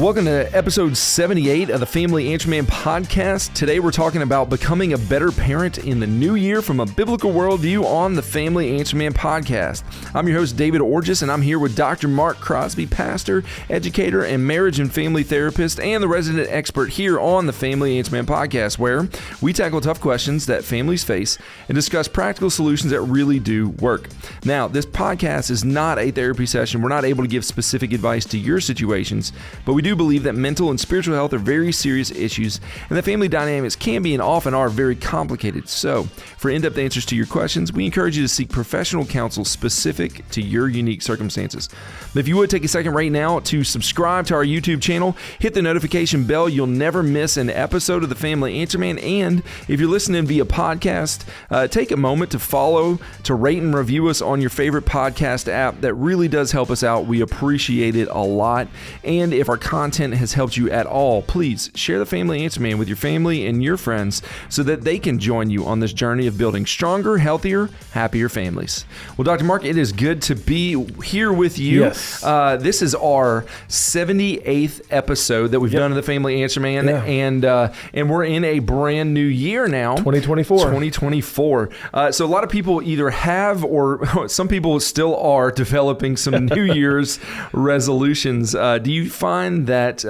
Welcome to episode 78 of the Family Answer Man podcast. Today we're talking about becoming a better parent in the new year from a biblical worldview on the Family Answer Man podcast. I'm your host, David Orgis, and I'm here with Dr. Mark Crosby, pastor, educator, and marriage and family therapist, and the resident expert here on the Family Answer Man podcast, where we tackle tough questions that families face and discuss practical solutions that really do work. Now, this podcast is not a therapy session. We're not able to give specific advice to your situations, but we do believe that mental and spiritual health are very serious issues, and that family dynamics can be and often are very complicated. So, for in-depth answers to your questions, we encourage you to seek professional counsel specific to your unique circumstances. But if you would take a second right now to subscribe to our YouTube channel, hit the notification bell. You'll never miss an episode of the Family Answer Man. And if you're listening via podcast, take a moment to follow, to rate and review us on your favorite podcast app. That really does help us out. We appreciate it a lot. And if our content has helped you at all, please share the Family Answer Man with your family and your friends so that they can join you on this journey of building stronger, healthier, happier families. Well, Dr. Mark, it is good to be here with you. Yes. This is our 78th episode that we've done of the Family Answer Man, and we're in a brand new year now. 2024. So a lot of people either have or some people still are developing some New Year's resolutions. Do you find that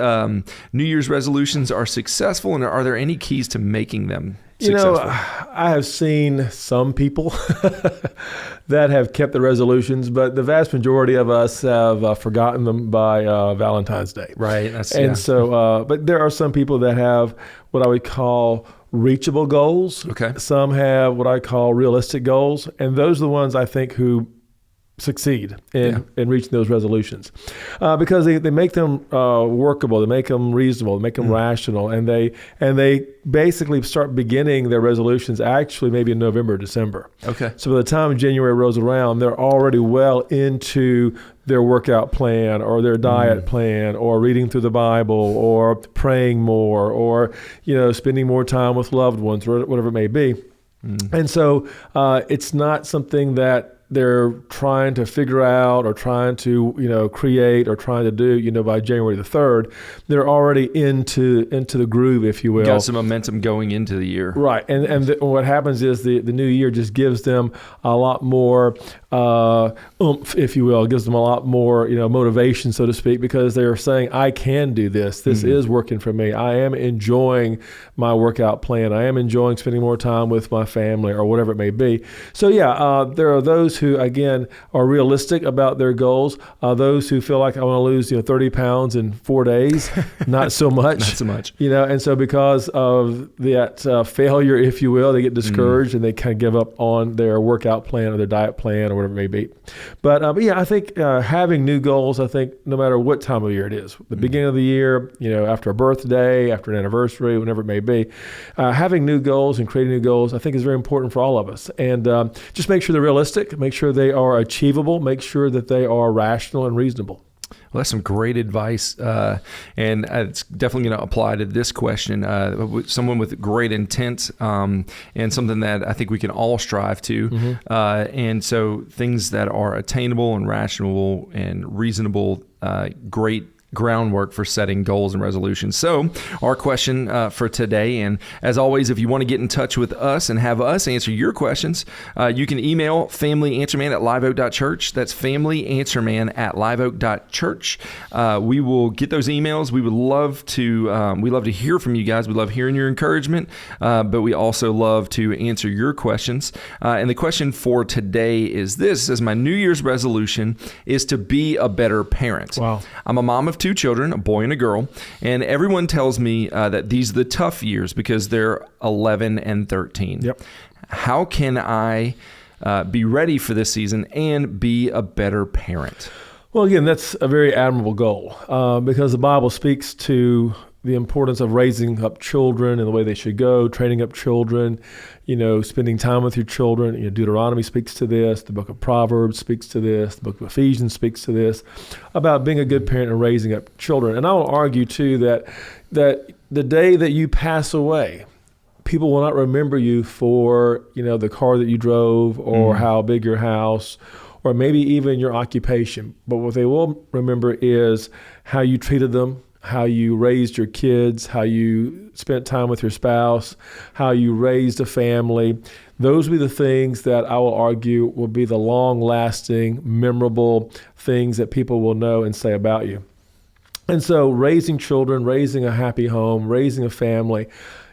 New Year's resolutions are successful, and are there any keys to making them successful? I have seen some people that have kept the resolutions, but the vast majority of us have forgotten them by Valentine's Day. Right. But there are some people that have what I would call reachable goals. Okay. Some have what I call realistic goals, and those are the ones I think who succeed in reaching those resolutions because they make them workable, they make them reasonable, they make them rational, and they basically start beginning their resolutions actually maybe in November or December. Okay. So by the time January rolls around, they're already well into their workout plan or their diet plan or reading through the Bible or praying more or spending more time with loved ones or whatever it may be. And so it's not something that they're trying to figure out or trying to, create or trying to do, by January the 3rd. They're already into the groove, if you will. Got some momentum going into the year. Right. And what happens is the new year just gives them a lot more oomph, if you will. It gives them a lot more, motivation, so to speak, because they're saying, I can do this. This is working for me. I am enjoying my workout plan. I am enjoying spending more time with my family or whatever it may be. So there are those who, again, are realistic about their goals. Those who feel like I want to lose 30 pounds in 4 days, not so much. Not so much. And so because of that failure, if you will, they get discouraged and they kind of give up on their workout plan or their diet plan or whatever it may be. But I think having new goals, I think no matter what time of year it is, the beginning of the year, after a birthday, after an anniversary, whenever it may be, having new goals and creating new goals, I think is very important for all of us. And just make sure they're realistic, make sure they are achievable, make sure that they are rational and reasonable. Well, that's some great advice, and it's definitely going to apply to this question. Someone with great intent, and something that I think we can all strive to. And so things that are attainable and rational and reasonable, great groundwork for setting goals and resolutions. So our question for today, and as always, if you want to get in touch with us and have us answer your questions, you can email familyanswerman@liveoak.church. That's familyanswerman@liveoak.church. We will get those emails. We would love to hear from you guys. We love hearing your encouragement, but we also love to answer your questions. And the question for today is this: says, my New Year's resolution is to be a better parent. Wow. I'm a mom of 2 children, a boy and a girl, and everyone tells me that these are the tough years because they're 11 and 13. Yep. How can I be ready for this season and be a better parent? Well, again, that's a very admirable goal because the Bible speaks to the importance of raising up children and the way they should go, training up children, spending time with your children. Deuteronomy speaks to this. The book of Proverbs speaks to this. The book of Ephesians speaks to this about being a good parent and raising up children. And I will argue, too, that the day that you pass away, people will not remember you for, the car that you drove or how big your house or maybe even your occupation. But what they will remember is how you treated them, how you raised your kids, how you spent time with your spouse, how you raised a family. Those will be the things that I will argue will be the long-lasting, memorable things that people will know and say about you. And so raising children, raising a happy home, raising a family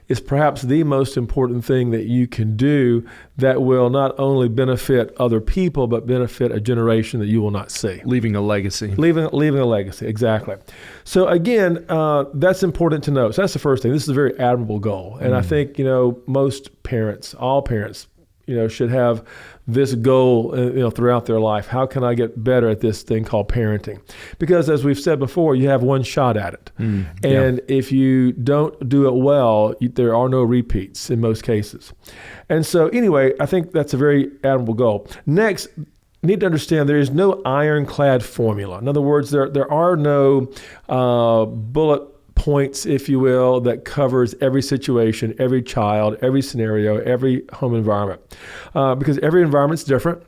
is perhaps the most important thing that you can do that will not only benefit other people, but benefit a generation that you will not see. Leaving a legacy. Leaving a legacy, exactly. So again, that's important to know. So that's the first thing. This is a very admirable goal. And I think, most parents, all parents, should have this goal, throughout their life. How can I get better at this thing called parenting? Because as we've said before, you have one shot at it. And if you don't do it well, there are no repeats in most cases. And so anyway, I think that's a very admirable goal. Next, you need to understand there is no ironclad formula. In other words, there are no bullet points, if you will, that covers every situation, every child, every scenario, every home environment. Because every environment's different.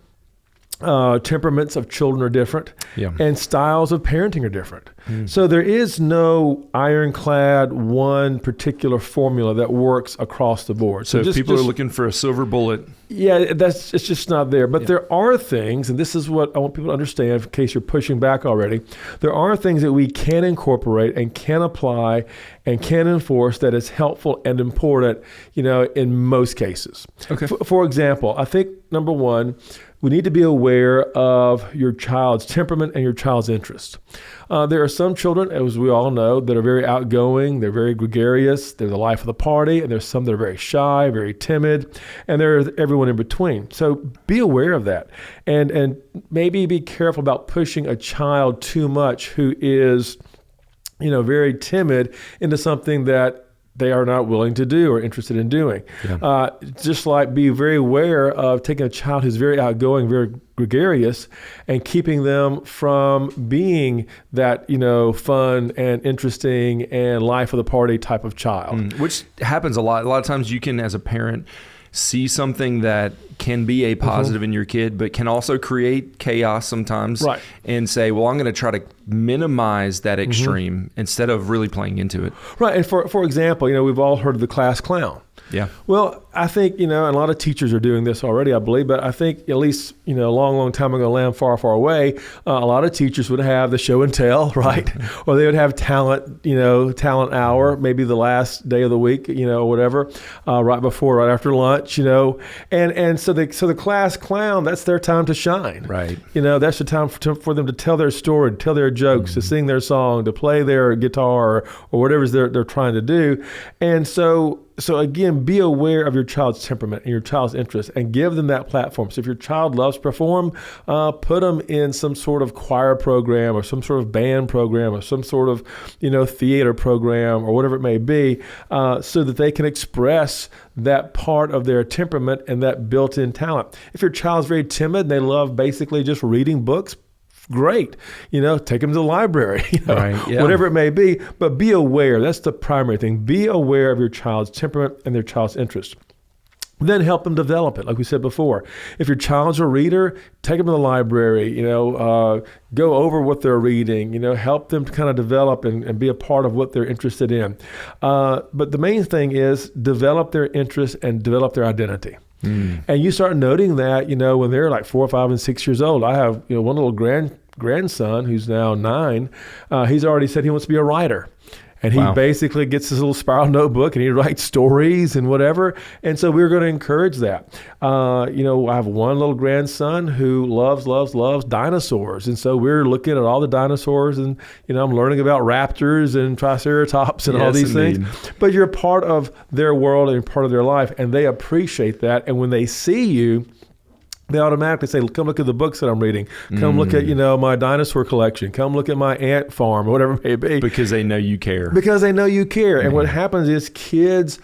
Temperaments of children are different, and styles of parenting are different. So there is no ironclad, one particular formula that works across the board. So if people are looking for a silver bullet. Yeah, it's just not there. But there are things, and this is what I want people to understand in case you're pushing back already, there are things that we can incorporate and can apply and can enforce that is helpful and important, in most cases. Okay. For example, I think number one, we need to be aware of your child's temperament and your child's interest. There are some children, as we all know, that are very outgoing, they're very gregarious, they're the life of the party, and there's some that are very shy, very timid, and there's everyone in between. So be aware of that. And maybe be careful about pushing a child too much who is, very timid into something that they are not willing to do or interested in doing. Just like be very aware of taking a child who's very outgoing, very gregarious, and keeping them from being that, fun and interesting and life of the party type of child. Which happens a lot. A lot of times you can, as a parent, see something that can be a positive in your kid, but can also create chaos sometimes. Right. And say, well, I'm going to try to minimize that extreme instead of really playing into it. Right. And for example, we've all heard of the class clown. Yeah. Well, I think, and a lot of teachers are doing this already, I believe, but I think at least, a long, long time ago, land far, far away, a lot of teachers would have the show and tell, right? Or they would have talent hour, maybe the last day of the week, whatever, right after lunch, and so the class clown, that's their time to shine. Right. That's the time for them to tell their story, to tell their jokes, to sing their song, to play their guitar or whatever they're trying to do. And so again, be aware of your child's temperament and your child's interest and give them that platform. So if your child loves to perform, put them in some sort of choir program or some sort of band program or some sort of, theater program or whatever it may be, so that they can express that part of their temperament and that built-in talent. If your child's very timid and they love basically just reading books, great. Take them to the library, whatever it may be, but be aware. That's the primary thing. Be aware of your child's temperament and their child's interest. Then help them develop it, like we said before. If your child's a reader, take them to the library, go over what they're reading, help them to kind of develop and be a part of what they're interested in. But the main thing is develop their interest and develop their identity. And you start noting that, when they're like 4, 5, and 6 years old. I have, one little grandson who's now 9. He's already said he wants to be a writer. And he basically gets his little spiral notebook and he writes stories and whatever. And so we're going to encourage that. I have one little grandson who loves dinosaurs. And so we're looking at all the dinosaurs and, I'm learning about raptors and triceratops and all these things. But you're part of their world and part of their life. And they appreciate that. And when they see you, they automatically say, come look at the books that I'm reading. Come look at, my dinosaur collection. Come look at my ant farm, or whatever it may be. Because they know you care. And what happens is kids,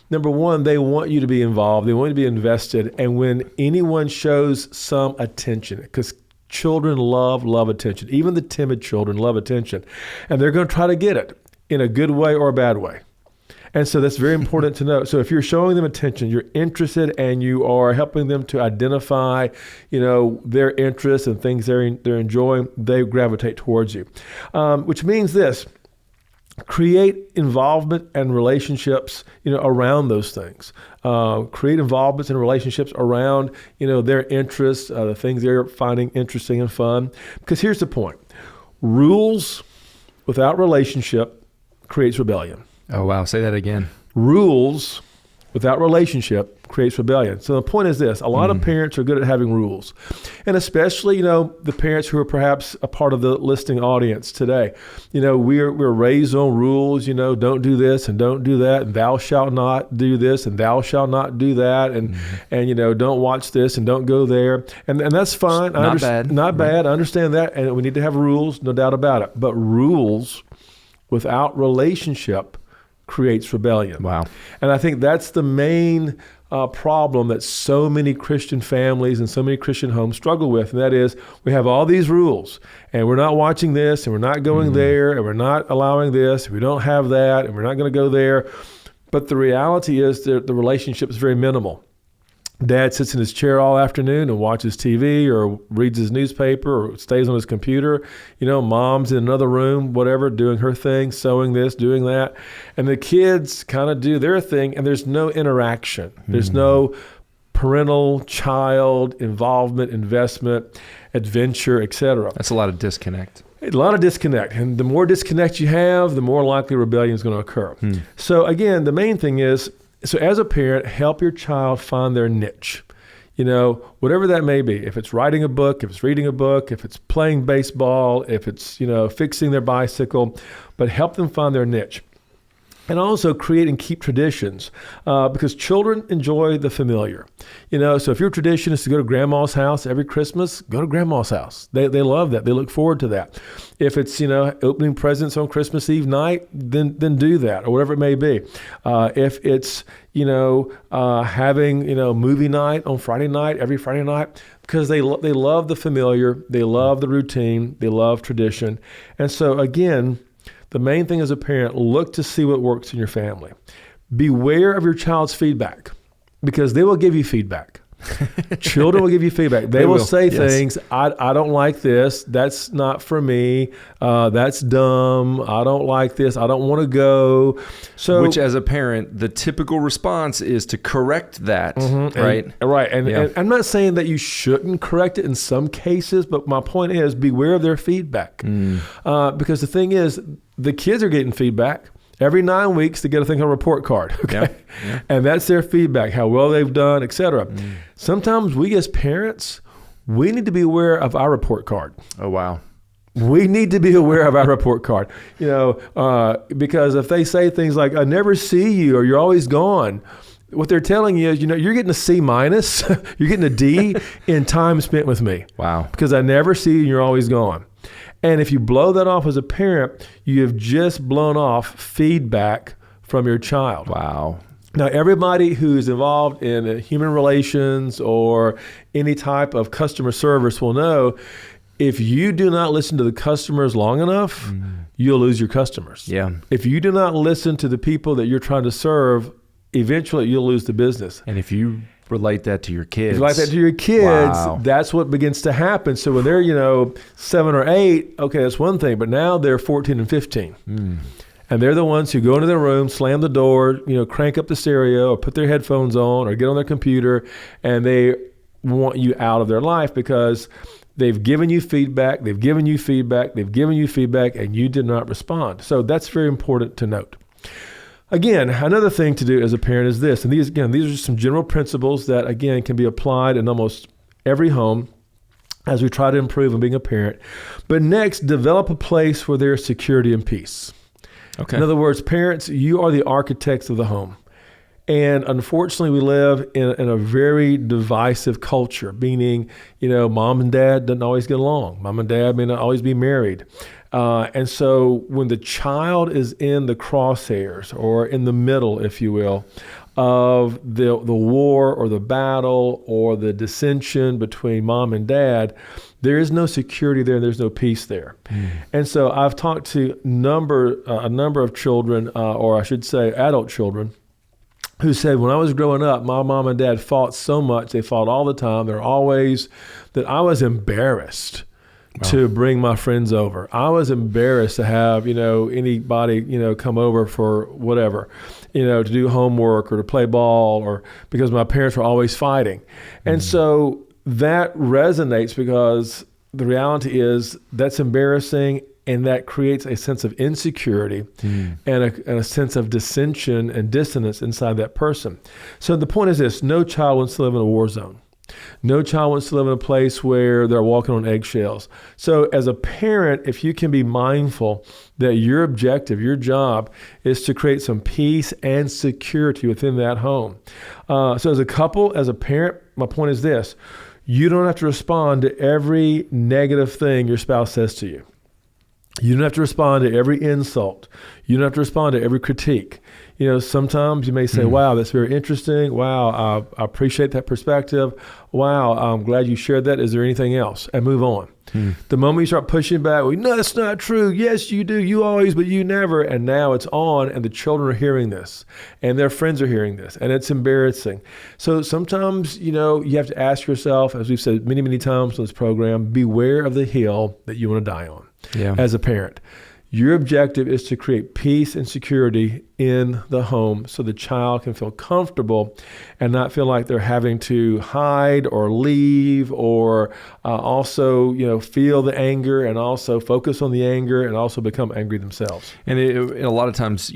number one, they want you to be involved. They want you to be invested. And when anyone shows some attention, because children love attention. Even the timid children love attention. And they're going to try to get it in a good way or a bad way. And so that's very important to know. So if you're showing them attention, you're interested, and you are helping them to identify, their interests and things they're enjoying, they gravitate towards you. Which means this: create involvement and relationships, around those things. Create involvements and relationships around, their interests, the things they're finding interesting and fun. Because here's the point. Rules without relationship creates rebellion. Oh, wow. Say that again. Rules without relationship creates rebellion. So the point is this: a lot of parents are good at having rules, and especially, the parents who are perhaps a part of the listening audience today. We're raised on rules. Don't do this and don't do that, and thou shalt not do this and thou shalt not do that, and don't watch this and don't go there, and that's fine. Not bad. Not bad. I understand that, and we need to have rules, no doubt about it. But rules without relationship creates rebellion. Wow. And I think that's the main problem that so many Christian families and so many Christian homes struggle with. And that is, we have all these rules, and we're not watching this, and we're not going there, and we're not allowing this, and we don't have that, and we're not going to go there. But the reality is that the relationship is very minimal. Dad sits in his chair all afternoon and watches TV or reads his newspaper or stays on his computer. Mom's in another room, whatever, doing her thing, sewing this, doing that. And the kids kind of do their thing, and there's no interaction. There's no parental child involvement, investment, adventure, etc. That's a lot of disconnect. A lot of disconnect. And the more disconnect you have, the more likely rebellion is going to occur. So again, the main thing is, so as a parent, help your child find their niche, whatever that may be. If it's writing a book, if it's reading a book, if it's playing baseball, if it's, fixing their bicycle, but help them find their niche. And also create and keep traditions, because children enjoy the familiar. So if your tradition is to go to grandma's house every Christmas, go to grandma's house. They love that. They look forward to that. If it's, opening presents on Christmas Eve night, then do that, or whatever it may be. If it's, having, movie night on Friday night, every Friday night, because they love the familiar, they love the routine, they love tradition. And so again, the main thing as a parent, look to see what works in your family. Beware of your child's feedback, because they will give you feedback. Children will give you feedback. They will say things, I don't like this. That's not for me. That's dumb. I don't like this. I don't want to go. So, which as a parent, the typical response is to correct that, right? And I'm not saying that you shouldn't correct it in some cases, but my point is beware of their feedback. Because the thing is, the kids are getting feedback. Every 9 weeks, they get a thing called a report card, okay? Yeah. And that's their feedback, how well they've done, et cetera. Sometimes we as parents, we need to be aware of our report card. Oh, wow. We need to be aware of our report card, because if they say things like, I never see you, or you're always gone, what they're telling you is, you're getting a C minus, you're getting a D in time spent with me. Wow. Because I never see you and you're always gone. And if you blow that off as a parent, you have just blown off feedback from your child. Wow. Now, everybody who's involved in human relations or any type of customer service will know, if you do not listen to the customers long enough, you'll lose your customers. Yeah. If you do not listen to the people that you're trying to serve, eventually you'll lose the business. And if you relate that to your kids. If you like that to your kids, that's what begins to happen. So when they're, 7 or 8, okay, that's one thing. But now they're 14 and 15. And they're the ones who go into their room, slam the door, crank up the stereo or put their headphones on or get on their computer, and they want you out of their life because they've given you feedback, and you did not respond. So that's very important to note. Again, another thing to do as a parent is this, and these are just some general principles that, again, can be applied in almost every home as we try to improve in being a parent. But next, develop a place where there is security and peace. Okay. In other words, parents, you are the architects of the home. And unfortunately, we live in a very divisive culture, meaning, mom and dad doesn't always get along. Mom and dad may not always be married. And so when the child is in the crosshairs or in the middle, if you will, of the war or the battle or the dissension between mom and dad, there is no security there and there's no peace there. And so I've talked to a number of children, or I should say adult children, who said, when I was growing up, my mom and dad fought so much. They fought all the time. They're always, that I was embarrassed to bring my friends over. I was embarrassed to have, anybody, come over for whatever, to do homework or to play ball, or because my parents were always fighting. And so that resonates, because the reality is that's embarrassing, and that creates a sense of insecurity and a sense of dissension and dissonance inside that person. So the point is this: no child wants to live in a war zone. No child wants to live in a place where they're walking on eggshells. So as a parent, if you can be mindful that your objective, your job, is to create some peace and security within that home. So as a couple, as a parent, my point is this: you don't have to respond to every negative thing your spouse says to you. You don't have to respond to every insult. You don't have to respond to every critique. Sometimes you may say, wow, that's very interesting. Wow, I appreciate that perspective. Wow, I'm glad you shared that. Is there anything else? And move on. The moment you start pushing back, well, no, that's not true. Yes, you do. You always, but you never. And now it's on, and the children are hearing this, and their friends are hearing this, and it's embarrassing. So sometimes, you have to ask yourself, as we've said many, many times on this program, beware of the hill that you want to die on as a parent. Your objective is to create peace and security in the home so the child can feel comfortable and not feel like they're having to hide or leave, or also, feel the anger and also focus on the anger and also become angry themselves. And a lot of times,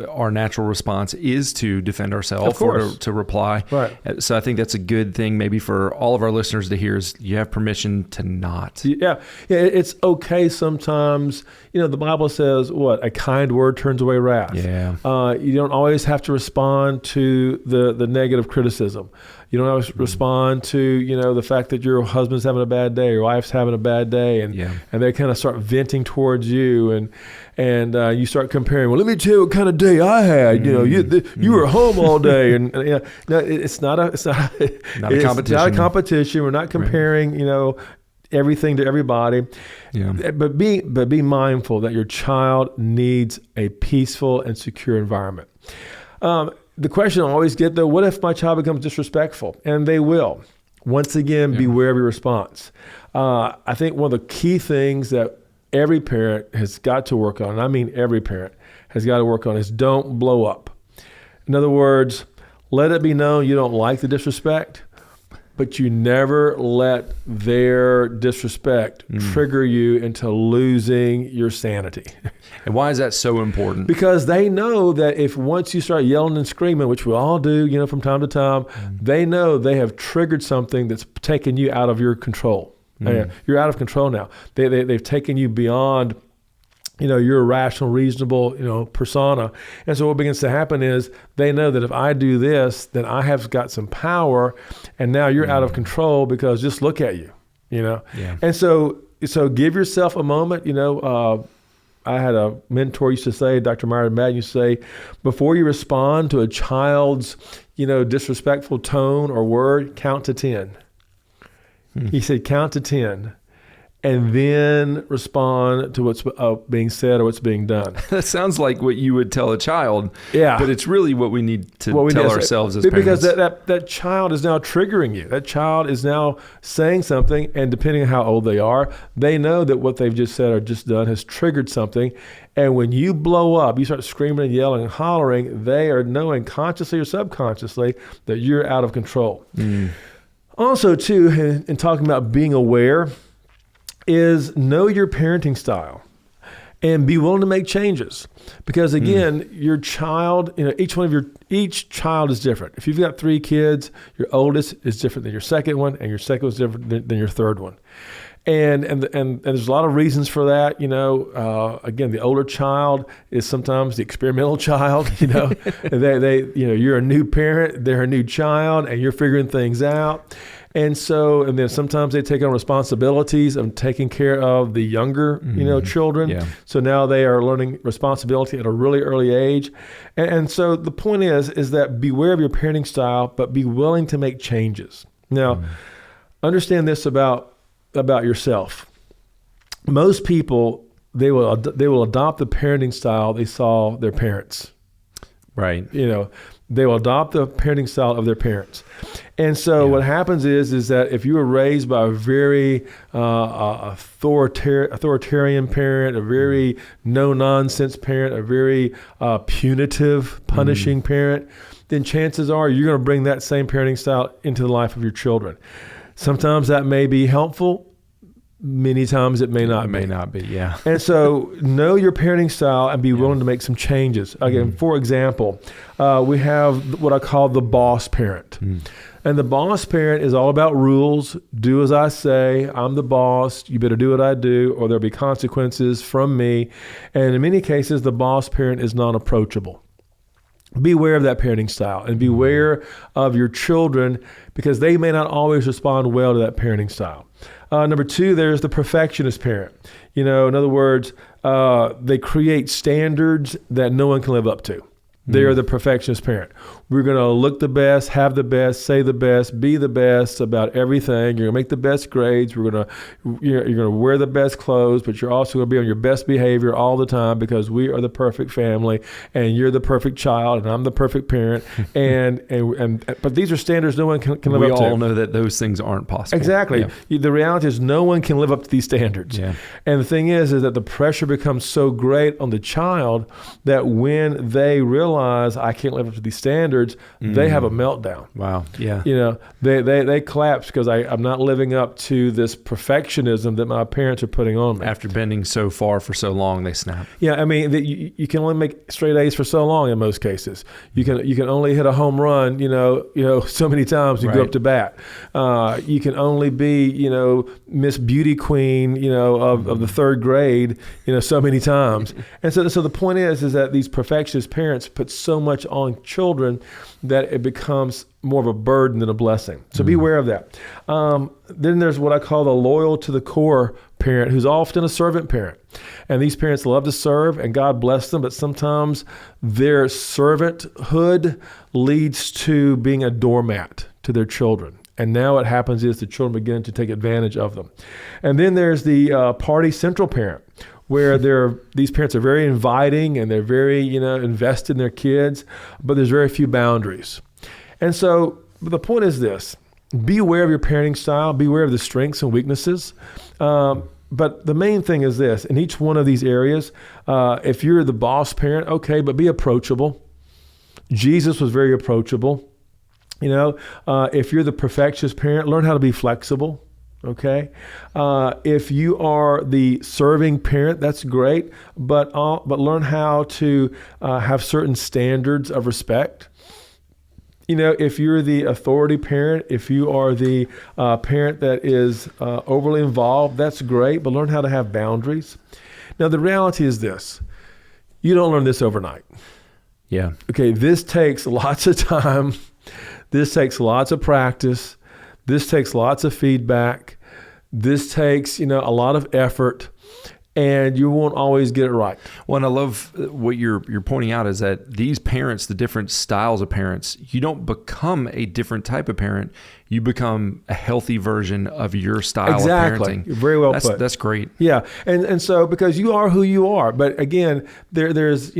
our natural response is to defend ourselves or to reply. Right. So I think that's a good thing maybe for all of our listeners to hear, is you have permission to not. Yeah. It's okay sometimes. The Bible says, a kind word turns away wrath. Yeah. You don't always have to respond to the negative criticism. You don't always respond to, the fact that your husband's having a bad day, your wife's having a bad day, and they kind of start venting towards you, and you start comparing. Well, let me tell you what kind of day I had. You were home all day, and no, it's not a competition. Not a competition. We're not comparing, everything to everybody. Yeah. But be mindful that your child needs a peaceful and secure environment. The question I always get, though, what if my child becomes disrespectful? And they will. Once again, beware of your response. I think one of the key things that every parent has got to work on, and I mean every parent has got to work on, is don't blow up. In other words, let it be known you don't like the disrespect, but you never let their disrespect trigger you into losing your sanity. And why is that so important? Because they know that if once you start yelling and screaming, which we all do, from time to time, they know they have triggered something that's taken you out of your control. You're out of control now. They've taken you beyond your rational, reasonable, persona. And so what begins to happen is they know that if I do this, then I have got some power, and now you're out of control because just look at you, Yeah. And so give yourself a moment, I had a mentor used to say, Dr. Myron Madden used to say, before you respond to a child's, disrespectful tone or word, count to 10. He said, count to 10. And then respond to what's being said or what's being done. That sounds like what you would tell a child. Yeah. But it's really what we need to tell ourselves as parents. Because that child is now triggering you. That child is now saying something, and depending on how old they are, they know that what they've just said or just done has triggered something. And when you blow up, you start screaming and yelling and hollering, they are knowing consciously or subconsciously that you're out of control. Also, too, in talking about being aware, is know your parenting style and be willing to make changes. Because again, your child, each child is different. If you've got 3 kids, your oldest is different than your second one, and your second is different than your third one. And there's a lot of reasons for that. Again, the older child is sometimes the experimental child. You're a new parent, they're a new child, and you're figuring things out. And then sometimes they take on responsibilities of taking care of the younger, children. Yeah. So now they are learning responsibility at a really early age. And so the point is that beware of your parenting style, but be willing to make changes. Now, understand this about yourself. Most people, they will adopt the parenting style they saw their parents. Right. They will adopt the parenting style of their parents. And so what happens is that if you were raised by a very authoritarian parent, a very no-nonsense parent, a very punitive, punishing parent, then chances are you're going to bring that same parenting style into the life of your children. Sometimes that may be helpful. Many times it may not be. It may not be, yeah. And so know your parenting style and be willing to make some changes. Again, for example, we have what I call the boss parent. And the boss parent is all about rules. Do as I say. I'm the boss. You better do what I do, or there'll be consequences from me. And in many cases, the boss parent is non-approachable. Beware of that parenting style and beware of your children, because they may not always respond well to that parenting style. Number two, there's the perfectionist parent. In other words, they create standards that no one can live up to. They're the perfectionist parent. We're going to look the best, have the best, say the best, be the best about everything. You're going to make the best grades. You're going to wear the best clothes, but you're also going to be on your best behavior all the time, because we are the perfect family, and you're the perfect child, and I'm the perfect parent. But these are standards no one can live up to. We all know that those things aren't possible. Exactly. Yeah. The reality is no one can live up to these standards. Yeah. And the thing is that the pressure becomes so great on the child that when they realize I can't live up to these standards, they have a meltdown. Wow. Yeah. They collapse because I'm not living up to this perfectionism that my parents are putting on me. After bending so far for so long, they snap. Yeah, I mean, you can only make straight A's for so long in most cases. You can only hit a home run, so many times you go up to bat. You can only be, Miss Beauty Queen, of the third grade, so many times. And so the point is that these perfectionist parents put so much on children that it becomes more of a burden than a blessing. So be aware of that. Then there's what I call the loyal to the core parent, who's often a servant parent. And these parents love to serve, and God bless them, but sometimes their servanthood leads to being a doormat to their children. And now what happens is the children begin to take advantage of them. And then there's the party central parent, where these parents are very inviting and they're very, invested in their kids, but there's very few boundaries. And so the point is this: be aware of your parenting style, be aware of the strengths and weaknesses. But the main thing is this: in each one of these areas, if you're the boss parent, okay, but be approachable. Jesus was very approachable. If you're the perfectionist parent, learn how to be flexible. Okay. If you are the serving parent, that's great, but learn how to have certain standards of respect. If you're the authority parent, if you are the parent that is overly involved, that's great, but learn how to have boundaries. Now, the reality is this: you don't learn this overnight. Yeah. Okay. This takes lots of time. This takes lots of practice. This takes lots of feedback. This takes, a lot of effort, and you won't always get it right. Well, and I love what you're pointing out is that these parents, the different styles of parents, you don't become a different type of parent. You become a healthy version of your style of parenting. Very well put. That's great. Yeah. And so because you are who you are, but again, there's,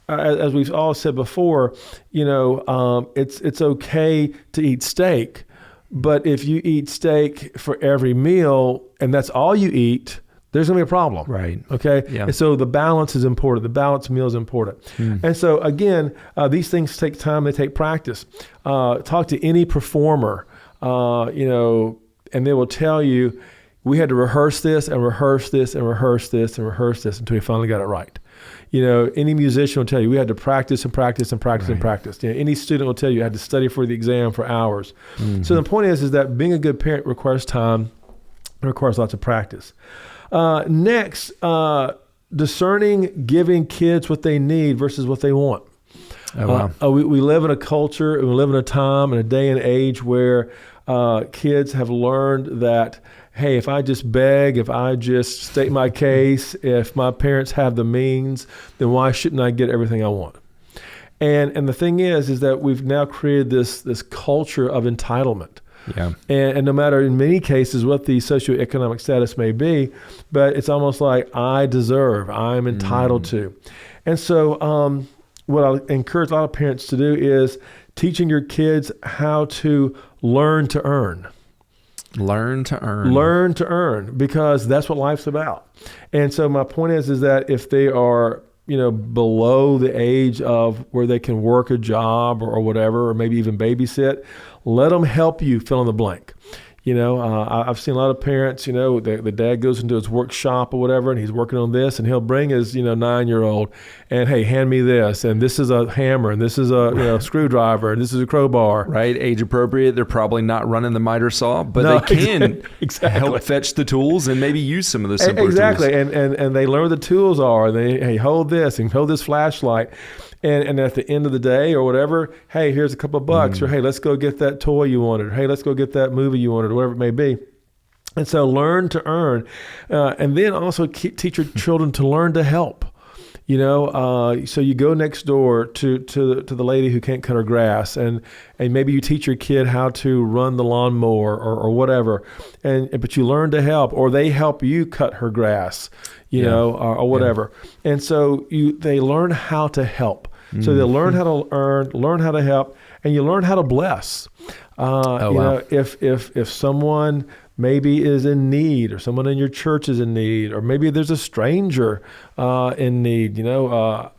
as we've all said before, it's okay to eat steak. But if you eat steak for every meal and that's all you eat, there's going to be a problem. Right. Okay. Yeah. And so the balance is important. The balanced meal is important. And so again, these things take time. They take practice. Talk to any performer, and they will tell you, we had to rehearse this and rehearse this and rehearse this and rehearse this until we finally got it right. Any musician will tell you we had to practice and practice and practice and practice. Any student will tell you I had to study for the exam for hours. So the point is that being a good parent requires time, it requires lots of practice. Next, discerning giving kids what they need versus what they want. Oh, wow. We live in a culture and we live in a time and a day and age where kids have learned that, hey, if I just beg, if I just state my case, if my parents have the means, then why shouldn't I get everything I want? And the thing is that we've now created this culture of entitlement. Yeah. And no matter in many cases what the socioeconomic status may be, but it's almost like I deserve, I'm entitled to. And so what I encourage a lot of parents to do is teaching your kids how to learn to earn. Learn to earn. Learn to earn, because that's what life's about. And so my point is that if they are, below the age of where they can work a job or whatever, or maybe even babysit, let them help you fill in the blank. I've seen a lot of parents, the dad goes into his workshop or whatever, and he's working on this, and he'll bring his, 9-year-old and, hey, hand me this, and this is a hammer, and this is a screwdriver, and this is a crowbar. Right, age appropriate. They're probably not running the miter saw, but they can help fetch the tools and maybe use some of the simpler tools. Exactly, and they learn what the tools are. Hey, hold this, and hold this flashlight. And at the end of the day or whatever, hey, here's a couple of bucks, or hey, let's go get that toy you wanted, or hey, let's go get that movie you wanted, or whatever it may be. And so learn to earn, and then also teach your children to learn to help. So you go next door to the lady who can't cut her grass, and maybe you teach your kid how to run the lawnmower or whatever, but you learn to help, or they help you cut her grass, or whatever. Yeah. And so they learn how to help. So they learn how to earn, learn how to help, and you learn how to bless. If someone maybe is in need, or someone in your church is in need, or maybe there's a stranger in need. I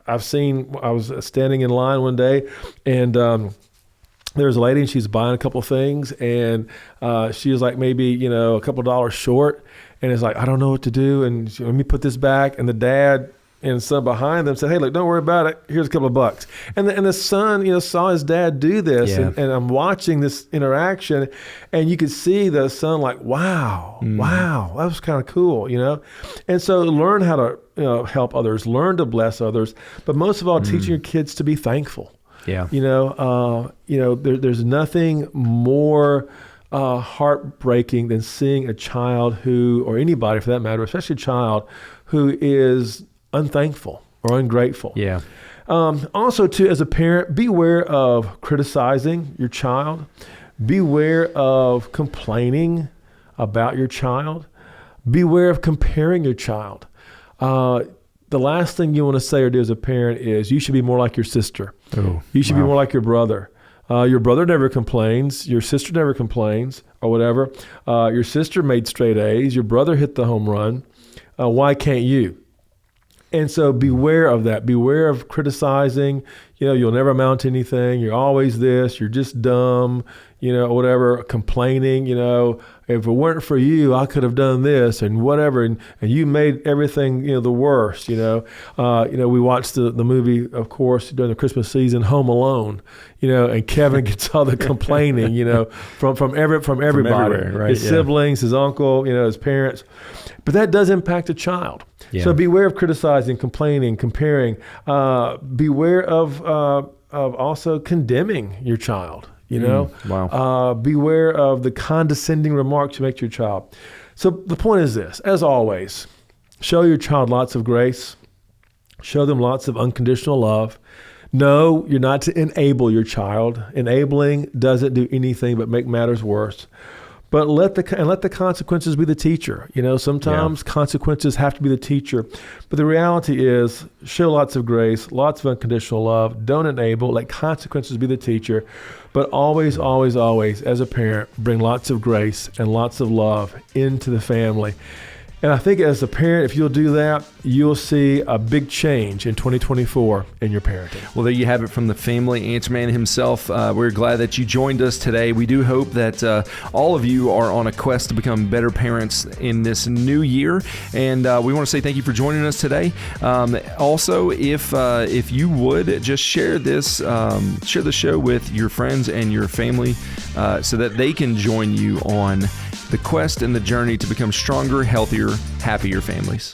was standing in line one day, and there was a lady, and she's buying a couple of things, and she was like maybe a couple of dollars short, and it's like, I don't know what to do, and let me put this back. And the dad and son behind them said, hey, look, don't worry about it. Here's a couple of bucks. And the son, saw his dad do this, and I'm watching this interaction, and you could see the son like, wow, that was kind of cool, And so learn how to help others, learn to bless others, but most of all, teaching your kids to be thankful. Yeah. There's nothing more heartbreaking than seeing a child who, or anybody for that matter, especially a child who is unthankful or ungrateful. Yeah. Also, too, as a parent, beware of criticizing your child. Beware of complaining about your child. Beware of comparing your child. The last thing you want to say or do as a parent is, you should be more like your sister. You should be more like your brother. Your brother never complains. Your sister never complains, or whatever. Your sister made straight A's. Your brother hit the home run. Why can't you? And so beware of that. Beware of criticizing. You'll never amount to anything. You're always this. You're just dumb, whatever, complaining, if it weren't for you, I could have done this and whatever. And you made everything, the worst, we watched the movie, of course, during the Christmas season, Home Alone, and Kevin gets all the complaining, from everybody, right? His siblings, his uncle, his parents. But that does impact a child. Yeah. So beware of criticizing, complaining, comparing. Beware of also condemning your child. Beware of the condescending remarks you make to your child. So the point is this: as always, show your child lots of grace. Show them lots of unconditional love. No, you're not to enable your child. Enabling doesn't do anything but make matters worse. But let the consequences be the teacher. Sometimes consequences have to be the teacher. But the reality is, show lots of grace, lots of unconditional love. Don't enable. Let consequences be the teacher. But always, always, always, as a parent, bring lots of grace and lots of love into the family. And I think as a parent, if you'll do that, you'll see a big change in 2024 in your parenting. Well, there you have it from the family answer man himself. We're glad that you joined us today. We do hope that all of you are on a quest to become better parents in this new year. And we want to say thank you for joining us today. Also, if you would just share the show with your friends and your family so that they can join you on the quest and the journey to become stronger, healthier, happier families.